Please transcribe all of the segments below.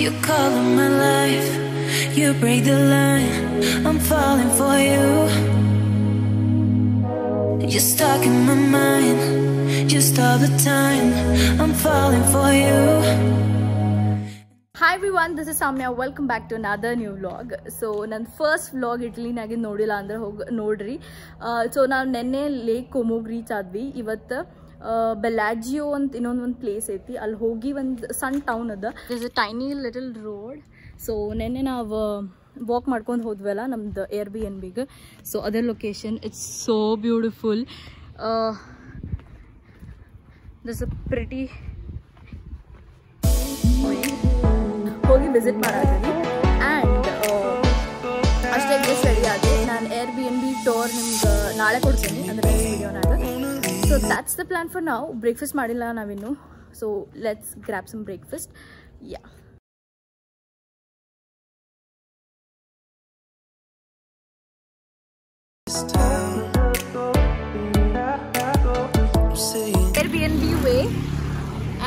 You call in my life, you break the line. I'm falling for you. You're stuck in my mind, just all the time. I'm falling for you. Hi everyone, this is Samya. Welcome back to another new vlog. So ನನ್ನ first vlog ಇಟ್ಲಿನಾಗೆ ನೋಡಿಲ್ಲ ಅಂದರೆ ಹೋಗಿ ನೋಡ್ರಿ. So ನಾವು ನೆನ್ನೆ lake ಕೊಮೋಗ್ reach ಆದ್ವಿ. ಇವತ್ತು ಬೆಲಾಜಿಯೋ ಅಂತ ಇನ್ನೊಂದು ಪ್ಲೇಸ್ ಐತಿ, ಅಲ್ಲಿ ಹೋಗಿ ಒಂದು ಸಣ್ಣ ಟೌನ್ ಅದ. Is a tiny little road. So ನೆನ್ನೆ ನಾವು ವಾಕ್ ಮಾಡ್ಕೊಂಡು ಹೋದ್ವಲ್ಲ ನಮ್ದು Airbnb-ಗೆ. ಸೊ ಅದರ್ location it's so beautiful. This a pretty ಹೋಗಿ ವಿಸಿಟ್ ಮಾಡಾತೀನಿ. ಆ್ಯಂಡ್ ಅಷ್ಟೇ ಜಸ್ಟ್ ರೆಡಿ ಆಗಿ ನಾನು Airbnb ಟೂರ್ ನಿಮ್ಗೆ ನಾಳೆ ಕೊಡ್ತೀನಿ, ಅಂದರೆ ವಿಡಿಯೋನಾಗ. So that's the plan for ನಾವು. ಬ್ರೇಕ್ಫಾಸ್ಟ್ ಮಾಡಿಲ್ಲ ನಾವಿನ್ನು. So let's grab some breakfast. Yeah, Airbnb way,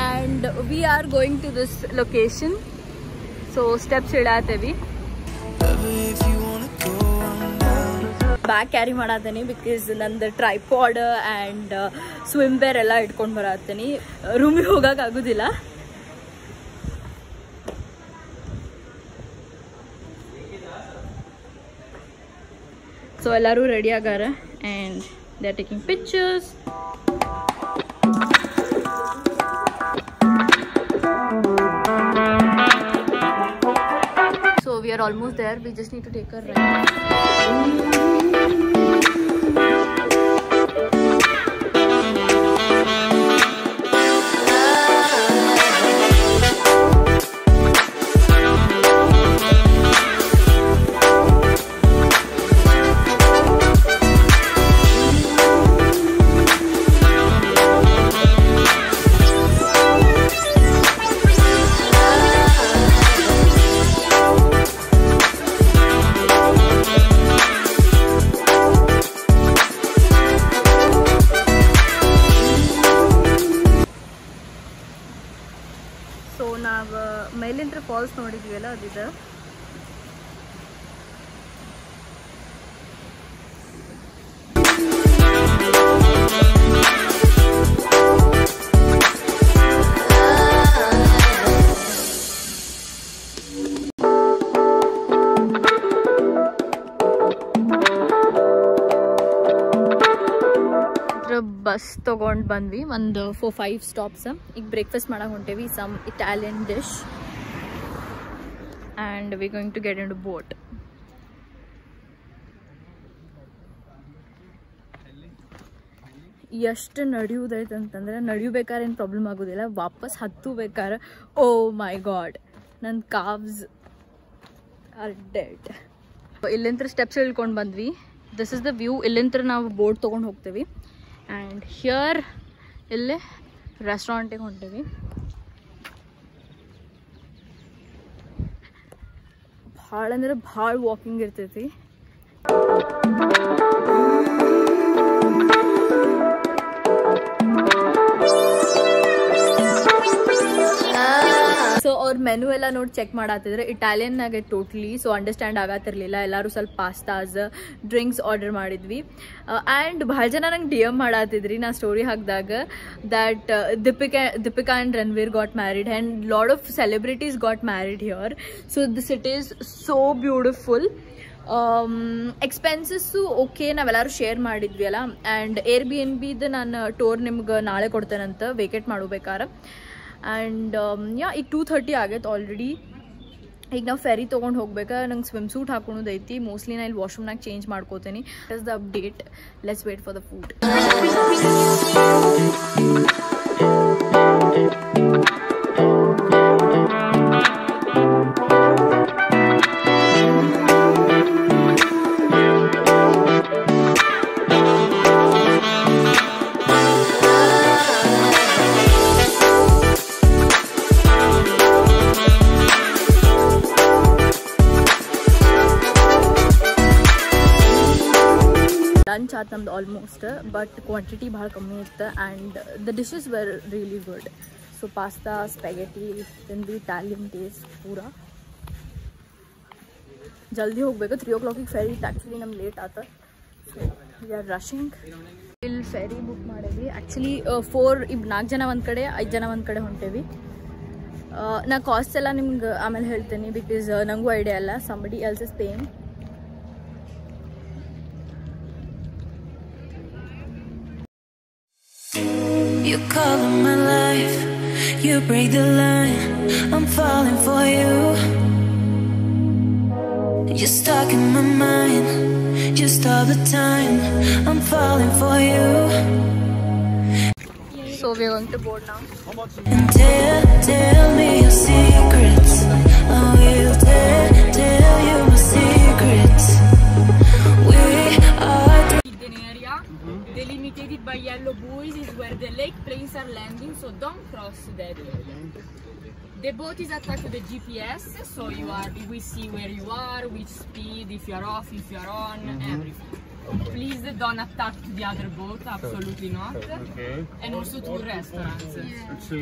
and we are going to this location. So steps ಇಡಾತೇವಿ. ಬ್ಯಾಗ್ ಕ್ಯಾರಿ ಮಾಡಾತೀನಿ ಬಿಕಾಸ್ ನಂದು ಟ್ರೈಪಾಡ್ ಆ್ಯಂಡ್ ಸ್ವಿಮ್ ವೇರ್ ಎಲ್ಲ ಇಟ್ಕೊಂಡು ಬರತ್ತೀನಿ. ರೂಮಿಗೆ ಹೋಗಕ್ಕೆ ಆಗೋದಿಲ್ಲ. ಸೊ ಎಲ್ಲರೂ ರೆಡಿ ಆಗಾರ and they are taking pictures. So we are almost there. We just need to take a ride. So ನಾವು ಮೇಲಿಂದ್ರ ಫಾಲ್ಸ್ ನೋಡಿದ್ವಲ್ಲ ಅದಿದೆ. ಬಸ್ ತೊಗೊಂಡು ಬಂದ್ವಿ, ಒಂದು 4-5 ಸ್ಟಾಪ್ಸ್. ಈಗ ಬ್ರೇಕ್ಫಾಸ್ಟ್ ಮಾಡಕ್ಕೆ ಹೊಂಟೇವಿ. Some Italian dish and we going to get into boat. ಎಷ್ಟು ನಡೆಯುವುದೈತೆ ಅಂತಂದ್ರೆ ನಡೆಯಬೇಕಾದ್ರೆ ಏನು ಪ್ರಾಬ್ಲಮ್ ಆಗೋದಿಲ್ಲ, ವಾಪಸ್ ಹತ್ತಬೇಕಾದ್ರೆ ಓ ಮೈ ಗಾಡ್ ನನ್ನ ಕಾವ್ಸ್ ಆರ್ ಡೆಡ್. ಇಲ್ಲಿಂದ ಸ್ಟೆಪ್ಸ್ ಇಳ್ಕೊಂಡು ಬಂದ್ವಿ. This is the view. ಇಲ್ಲಿಂದ ನಾವು ಬೋಟ್ ತೊಗೊಂಡು ಹೋಗ್ತೀವಿ. ಆ್ಯಂಡ್ ಹಿಯರ್ ಇಲ್ಲೇ ರೆಸ್ಟೋರೆಂಟಿಗೆ ಹೊಂಟೀವಿ. ಭಾಳ ಅಂದ್ರೆ ಭಾಳ ವಾಕಿಂಗ್ ಇರ್ತೈತಿ. ಸೊ ಅವ್ರ ಮೆನು ಎಲ್ಲ ನೋಡಿ ಚೆಕ್ ಮಾಡತ್ತಿದ್ರೆ ಇಟಾಲಿಯನ್ನಾಗೆ ಟೋಟ್ಲಿ. ಸೊ ಅಂಡರ್ಸ್ಟ್ಯಾಂಡ್ ಆಗತ್ತಿರಲಿಲ್ಲ. ಎಲ್ಲರೂ ಸ್ವಲ್ಪ ಪಾಸ್ತಾಸ್ ಡ್ರಿಂಕ್ಸ್ ಆರ್ಡರ್ ಮಾಡಿದ್ವಿ. ಆ್ಯಂಡ್ ಭಾಳ ಜನ ನಂಗೆ DM ಮಾಡತ್ತಿದ್ರಿ ನಾ ಸ್ಟೋರಿ ಹಾಕಿದಾಗ that Deepika and Ranveer got married and lot of celebrities got married here. So this it is so beautiful. Expenses okay, ನಾವೆಲ್ಲರೂ ಶೇರ್ ಮಾಡಿದ್ವಿ ಅಲ್ಲ. ಆ್ಯಂಡ್ Airbnb-ದು ನಾನು ಟೂರ್ ನಿಮ್ಗೆ ನಾಳೆ ಕೊಡ್ತೇನಂತ ವೇಕೇಟ್ ಮಾಡಬೇಕಾರೆ. ಆ್ಯಂಡ್ ಯಾ, ಈಗ 2:30 ಆಗೈತೆ ಆಲ್ರೆಡಿ. ಈಗ ನಾವು ಫೆರಿ ತೊಗೊಂಡು ಹೋಗ್ಬೇಕಾ. ನಂಗೆ ಸ್ವಿಮ್ ಸೂಟ್ ಹಾಕೊಳೋದೈತಿ. ಮೋಸ್ಟ್ಲಿ ನಾನು ಇಲ್ಲಿ ವಾಶ್ರೂಮ್ನಾಗ ಚೇಂಜ್ ಮಾಡ್ಕೋತೀನಿ. It is the update. Let's wait for the food. lunch at namd almost, but quantity bhal kammi itta and the dishes were really good. So pasta spaghetti then the Italian taste ಪೂರ ಜಲ್ದಿ ಹೋಗ್ಬೇಕು 3 o'clock ferry ಇತ್ತು actually ನಮ್ಗೆ late ಆತ so we are rushing ಇಲ್ಲಿ ferry book ಮಾಡೇವಿ actually 4 ಜನ ಒಂದು ಕಡೆ 5 ಜನ ಒಂದು ಕಡೆ ಹೊಂಟೇವಿ ನಾ ಕಾಸ್ಟ್ ಎಲ್ಲ ನಿಮ್ಗೆ ಆಮೇಲೆ ಹೇಳ್ತೀನಿ ಬಿಕಾಸ್ ನನಗೂ ಐಡಿಯಾ ಇಲ್ಲ somebody else is paying You color my life, you break the line, I'm falling for you. You're stuck in my mind, just all the time, I'm falling for you. So we're going to board now. And tell me your secrets, I will tell you my secrets. We are area delimited by yellow buoys is where the lake planes are landing, so don't cross that area. The boat is attached to the GPS, so we see where you are, which speed, if you are off, if you are on, everything. Please don't attack the other boat, absolutely not. Okay. And also to restaurants.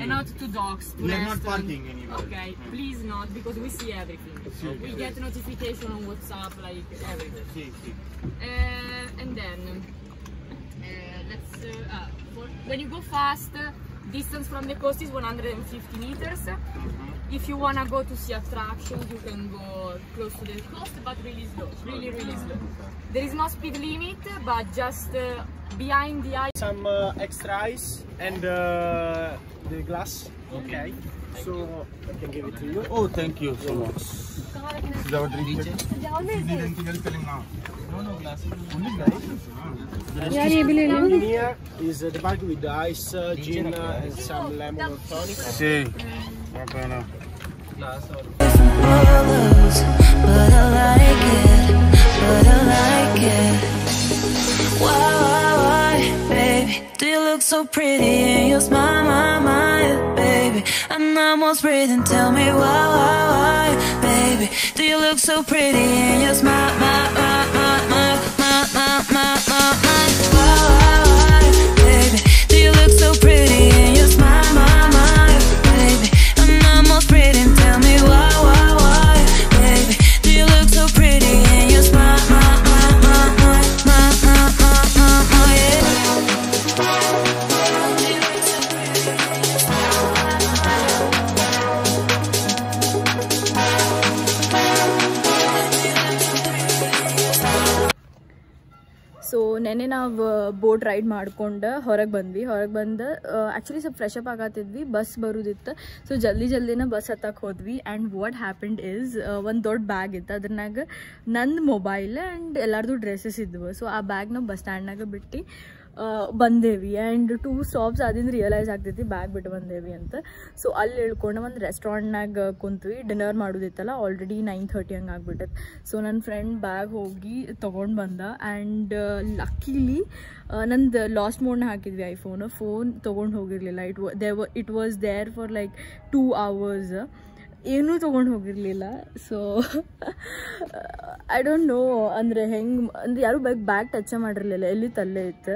And not to dogs, to We are not restaurants. parking anywhere. Okay, please not, because we see everything. We get notification on WhatsApp, like everything. And then when you go fast, distance from the coast is 150 meters. If you want to go to see attractions, you can go close to the coast, but really slow, really slow. There is no speed limit, but just behind the ice. Some extra ice and the glass. Okay. So I can give it to you. Oh, thank you so much. This is our drink. Here is the bag with the ice, gin, and some lemon or tonic. See. Okay. colors, but I like it. Why, baby, do you look so pretty and you smile, my, baby? I'm almost breathing, tell me why, baby, do you look so pretty and you smile, my, why, baby, do you look so pretty and you smile, my, baby? I'm almost breathing, tell me why, baby, do you look so pretty and you smile, yeah. So ನೆನ್ನೆ ನಾವು boat ride ಮಾಡ್ಕೊಂಡು ಹೊರಗೆ ಬಂದು actually ಸ್ವಲ್ಪ fresh up ಆಗತ್ತಿದ್ವಿ bus ಬರೋದಿತ್ತು so ಜಲ್ದಿನ bus ಹತ್ತಕ್ಕೆ ಹೋದ್ವಿ ಆ್ಯಂಡ್ ವಾಟ್ ಹ್ಯಾಪನ್ಡ್ ಈಸ್ ಒಂದು ದೊಡ್ಡ ಬ್ಯಾಗ್ ಇತ್ತು ಅದ್ರನಾಗ ನಂದು ಮೊಬೈಲ್ ಆ್ಯಂಡ್ ಎಲ್ಲರದು ಡ್ರೆಸ್ಸಸ್ ಇದ್ವು ಸೊ ಆ ಬ್ಯಾಗ್ನ ಬಸ್ ಸ್ಟ್ಯಾಂಡ್ನಾಗ ಬಿಟ್ಟು ಬಂದೇವಿ ಆ್ಯಂಡ್ 2 ಸ್ಟಾಪ್ಸ್ ಆದಿಂದ ರಿಯಲೈಸ್ ಆಗ್ತೈತಿ ಬ್ಯಾಗ್ ಬಿಟ್ಟು ಬಂದೇವಿ ಅಂತ ಸೊ ಅಲ್ಲಿ ಇಳ್ಕೊಂಡು ಒಂದು ರೆಸ್ಟೋರೆಂಟ್ನಾಗ ಕುಂತ್ವಿ ಡಿನ್ನರ್ ಮಾಡೋದಿತ್ತಲ್ಲ ಆಲ್ರೆಡಿ 9:30 ಹಂಗೆ ಆಗ್ಬಿಟ್ಟೈತೆ ಸೊ ನನ್ನ ಫ್ರೆಂಡ್ ಬ್ಯಾಗ್ ಹೋಗಿ ತೊಗೊಂಡು ಬಂದ ಆ್ಯಂಡ್ ಲಕ್ಕಿಲಿ ನಂದು ಲಾಸ್ಟ್ ಮೋಡ್ನ ಹಾಕಿದ್ವಿ ಫೋನ್ ತೊಗೊಂಡು ಹೋಗಿರಲಿಲ್ಲ it was there for like 2 hours ಏನೂ ತೊಗೊಂಡು ಹೋಗಿರಲಿಲ್ಲ ಸೊ ಐ ಡೋಂಟ್ ನೋ ಅಂದರೆ ಯಾರೂ ಬ್ಯಾಗ್ ಟಚ್ ಮಾಡಿರಲಿಲ್ಲ ಎಲ್ಲಿ ತಲ್ಲೇ ಇತ್ತು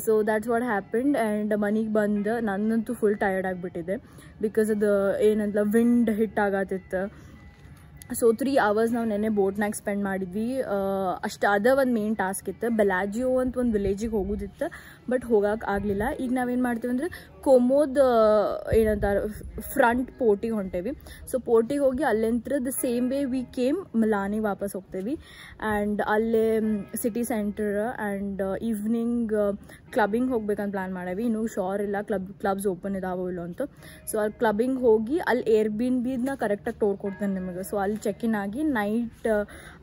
so that's what happened and ಮನೆಗೆ ಬಂದು ನನ್ನಂತೂ ಫುಲ್ ಟಯರ್ಡ್ ಆಗಿಬಿಟ್ಟಿದೆ ಬಿಕಾಸ್ ಅದು ಏನಂತ ವಿಂಡ್ ಹಿಟ್ ಆಗತ್ತಿತ್ತು ಸೊ 3 hours ನಾವು ನೆನ್ನೆ ಬೋಟ್ನಾಗ ಸ್ಪೆಂಡ್ ಮಾಡಿದ್ವಿ ಅಷ್ಟು ಅದ ಒಂದು ಮೇನ್ ಟಾಸ್ಕ್ ಇತ್ತು ಬೆಲಾಜಿಯೋ ಅಂತ ಒಂದು ವಿಲೇಜಿಗೆ ಹೋಗೋದಿತ್ತು ಬಟ್ ಹೋಗಕ್ಕೆ ಆಗಲಿಲ್ಲ ಈಗ ನಾವೇನು ಮಾಡ್ತೀವಿ ಅಂದರೆ ಕೊಮೋದ್ ಏನಂತಾರೆ ಫ್ರಂಟ್ ಪೋರ್ಟಿಗೆ ಹೊಂಟೇವಿ ಸೊ ಪೋರ್ಟಿಗೆ ಹೋಗಿ ಅಲ್ಲಿಂತ್ರ the same way we came ಮಿಲಾನಿಗೆ ವಾಪಸ್ ಹೋಗ್ತೇವಿ ಆ್ಯಂಡ್ ಅಲ್ಲೇ city centre and evening clubbing ಹೋಗ್ಬೇಕಂತ ಪ್ಲ್ಯಾನ್ ಮಾಡೇವಿ ಇನ್ನೂ ಶೋರ್ ಇಲ್ಲ ಕ್ಲಬ್ಸ್ ಓಪನ್ ಇದಾವೋ ಇಲ್ಲೋ ಅಂತ ಸೊ ಅಲ್ಲಿ ಕ್ಲಬ್ಬಿಂಗ್ ಹೋಗಿ ಅಲ್ಲಿ ಏರ್ಬಿನ ಕರೆಕ್ಟಾಗಿ ಟೋರ್ ಕೊಡ್ತೇನೆ ನಿಮಗೆ ಸೊ ಅಲ್ಲಿ ಚೆಕ್ ಇನ್ ಆಗಿ ನೈಟ್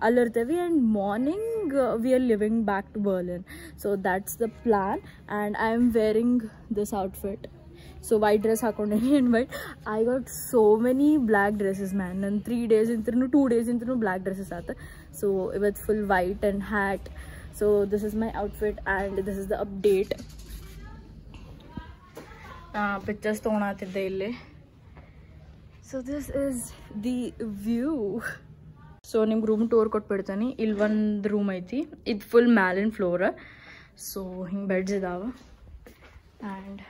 ಅಲ್ಲಿರ್ತೇವೆ and morning we are leaving back to Berlin so that's the plan and I am wearing this outfit so white dress ಹಾಕೊಂಡೇನಿ and white I got so many black dresses man ನನ್ನ 3 days ಇಂತೂ 2 days ಇಂತೂ black dresses ಆತ so ಇವತ್ತು full white and hat so this is my outfit and this is the update pictures ತೊಗೊಳತ್ತಿದ್ದೆ ಇಲ್ಲಿ so this is the view so ನಿಮ್ಗೆ room tour ಕೊಟ್ಬಿಡ್ತೀನಿ ಇಲ್ಲಿ ಒಂದು ರೂಮ್ ಐತಿ ಇದು ಫುಲ್ ಮ್ಯಾಲಿನ ಫ್ಲೋರ್ ಸೊ ಹಿಂಗೆ ಬೆಡ್ಸ್ ಇದಾವೆ ಆ್ಯಂಡ್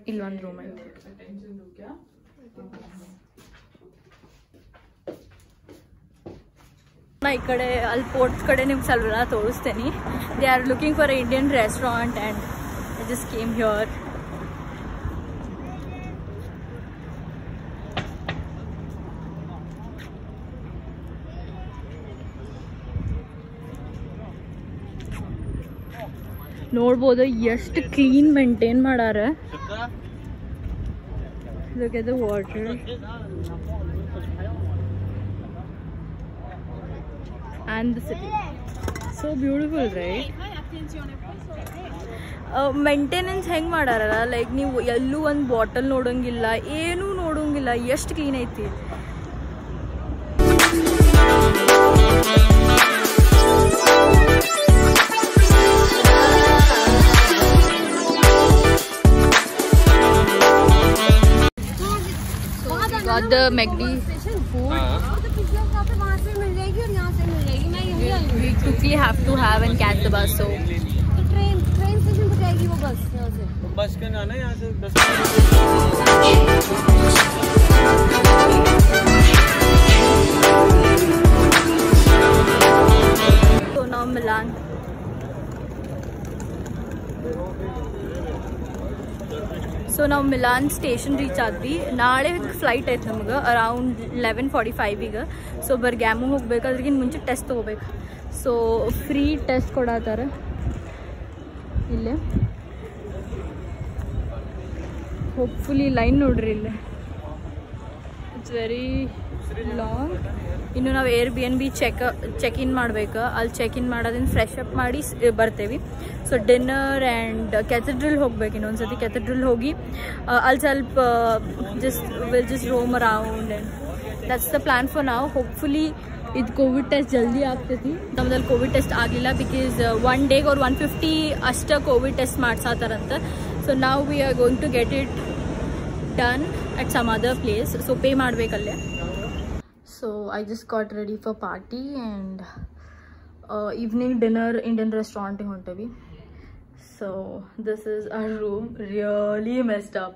ಇಲ್ಲೊಂದು ರೂಮ್ ಐತೆ. ನಾ ಈ ಕಡೆ ಅಲ್ಲಿ ಪೋರ್ಟ್ಸ್ ಕಡೆ ನಿಮ್ಗೆ ಸ್ವಲ್ಪ ತೋರಿಸ್ತೇನೆ. They are looking for Indian restaurant and I just came here. ನೋಡ್ಬೋದು ಎಷ್ಟು ಕ್ಲೀನ್ ಮೇಂಟೈನ್ ಮಾಡಾರ. Look at the water and the city. So beautiful, right? Maintenance ಹೆಂಗೆ ಮಾಡಾರಲ್ಲ, ಲೈಕ್ ನೀವು ಎಲ್ಲೂ ಒಂದು ಬಾಟಲ್ ನೋಡೋಂಗಿಲ್ಲ, ಏನೂ ನೋಡೋಂಗಿಲ್ಲ, ಎಷ್ಟು ಕ್ಲೀನ್ ಐತಿ. Got the McD food. We quickly have to have and catch the bus. So train station पे जाएगी वो बस यहाँ से. बस का ना यहाँ से 10 So now Milan. ಸೊ ನಾವು ಮಿಲಾನ್ ಸ್ಟೇಷನ್ ರೀಚ್ ಆದ್ವಿ. ನಾಳೆ ಫ್ಲೈಟ್ ಐತೆ ನಮ್ಗೆ ಅರೌಂಡ್ 11:45 ಈಗ. ಸೊ ಬರ್ಗ್ಯಾಮು ಹೋಗ್ಬೇಕು, ಅದ್ರಿಗಿಂತ ಮುಂಚೆ ಟೆಸ್ಟ್ ತೊಗೋಬೇಕು. ಸೊ ಫ್ರೀ ಟೆಸ್ಟ್ ಕೊಡತ್ತಾರೆ ಇಲ್ಲೇ. ಹೋಪ್ಫುಲಿ ಲೈನ್ ನೋಡ್ರಿ ಇಲ್ಲೇ, ಇಟ್ಸ್ ವೆರಿ ಲಾಂಗ್. ಇನ್ನು ನಾವು Airbnb ಚೆಕ್ ಇನ್ ಮಾಡ್ಬೇಕು. ಅಲ್ಲಿ ಚೆಕ್ ಇನ್ ಮಾಡೋದನ್ನ ಫ್ರೆಶ್ ಅಪ್ ಮಾಡಿ ಬರ್ತೇವೆ. ಸೊ ಡಿನ್ನರ್ ಆ್ಯಂಡ್ ಕ್ಯಾಥೆಡ್ರಲ್ ಹೋಗ್ಬೇಕು. ಇನ್ನೊಂದ್ಸತಿ ಕ್ಯಾಥೆಡ್ರಲ್ ಹೋಗಿ ಅಲ್ಲಿ ಸ್ವಲ್ಪ just roam around and that's the plan for ನಾವು. ಹೋಪ್ಫುಲಿ ಇದು ಕೋವಿಡ್ ಟೆಸ್ಟ್ ಜಲ್ದಿ ಆಗ್ತೈತಿ. ನಮ್ಮದಲ್ಲಿ ಕೋವಿಡ್ ಟೆಸ್ಟ್ ಆಗಲಿಲ್ಲ ಬಿಕಾಸ್ 1 ಡೇಗೆ ಅವ್ರು 150 ಅಷ್ಟೇ ಕೋವಿಡ್ ಟೆಸ್ಟ್ ಮಾಡ್ಸತ್ತಾರಂತ. ಸೊ ನಾವು we are going to get it done at some other place. So pay ಮಾಡಬೇಕಲ್ಲೇ. So I just got ready for party and evening dinner Indian restaurant in Hontavi. So this is our room, really messed up,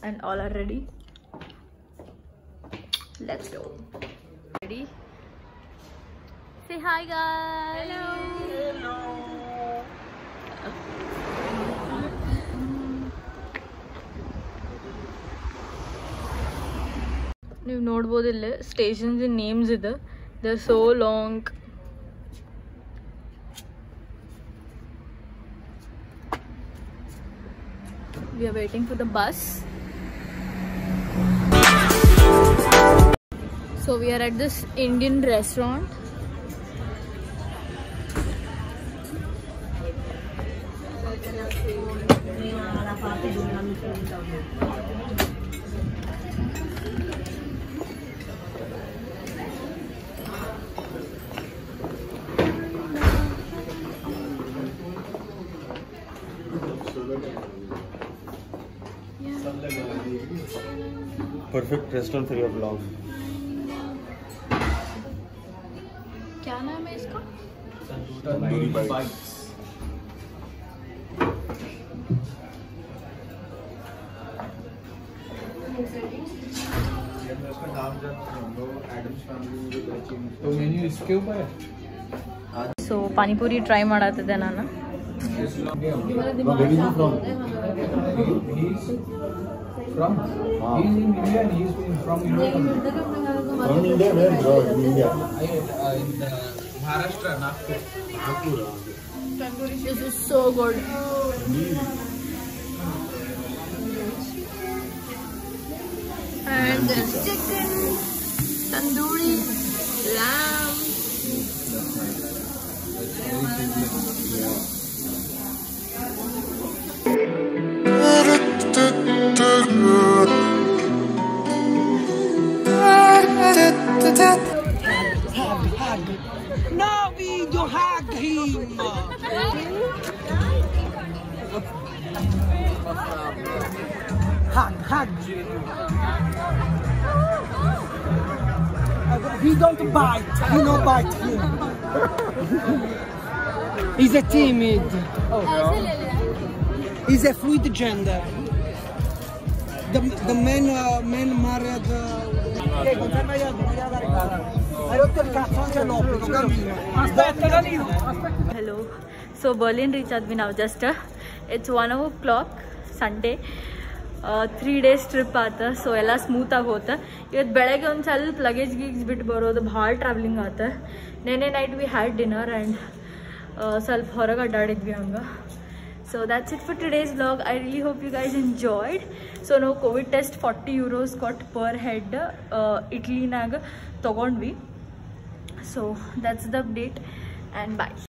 and all are ready. Let's go. Ready? Say hi guys. Hello. Hello. ನೀವು ನೋಡ್ಬೋದು ಇಲ್ಲೇ stations names ಇದೆ. They are so long. We are waiting for the bus. So we are at this Indian restaurant. Perfect restaurant for your vlog. क्या नाम है इसका? Tandoori bites. तो menu इसके ऊपर है. ಸೊ ಪಾನಿಪುರಿ ಟ್ರೈ ಮಾಡತ್ತಿದ್ದೆ ನಾನು. From? He's in India and he's from Europe. From India, where bro? In India. In Maharashtra, Nagpur. This is so good. And this chicken, tandoori, lamb. No video hug him. Hug. He don't bite. He no bite him. He's a timid. Oh. is a fluid gender. The man married. Hai rotto il cazzo anche all'obbligo, cammino. Aspetta, Danilo. Hello. So Berlin reach advi now just. It's 1 o'clock Sunday. 3 days trip ಆತ. So ಎಲ್ಲ ಸ್ಮೂತಾಗಿ ಹೋತ. ಇವತ್ತು ಬೆಳಗ್ಗೆ ಒಂದು ಸ್ವಲ್ಪ luggage ಗೀಗ್ಸ್ ಬಿಟ್ಟು ಬರೋದು ಭಾಳ ಟ್ರಾವೆಲಿಂಗ್ ಆತ. ನೆನ್ನೆ night we had dinner and ಸ್ವಲ್ಪ ಹೊರಗೆ ಅಡ್ಡಾಡಿದ್ವಿ ಹಂಗೆ. So that's it for today's vlog. I really hope you guys enjoyed. So ನಾವು ಕೋವಿಡ್ ಟೆಸ್ಟ್ 40 euros ಕೊಟ್ಟು ಪರ್ ಹೆಡ್ ಇಟ್ಲಿನಾಗ ತೊಗೊಂಡ್ವಿ. So that's the update and bye.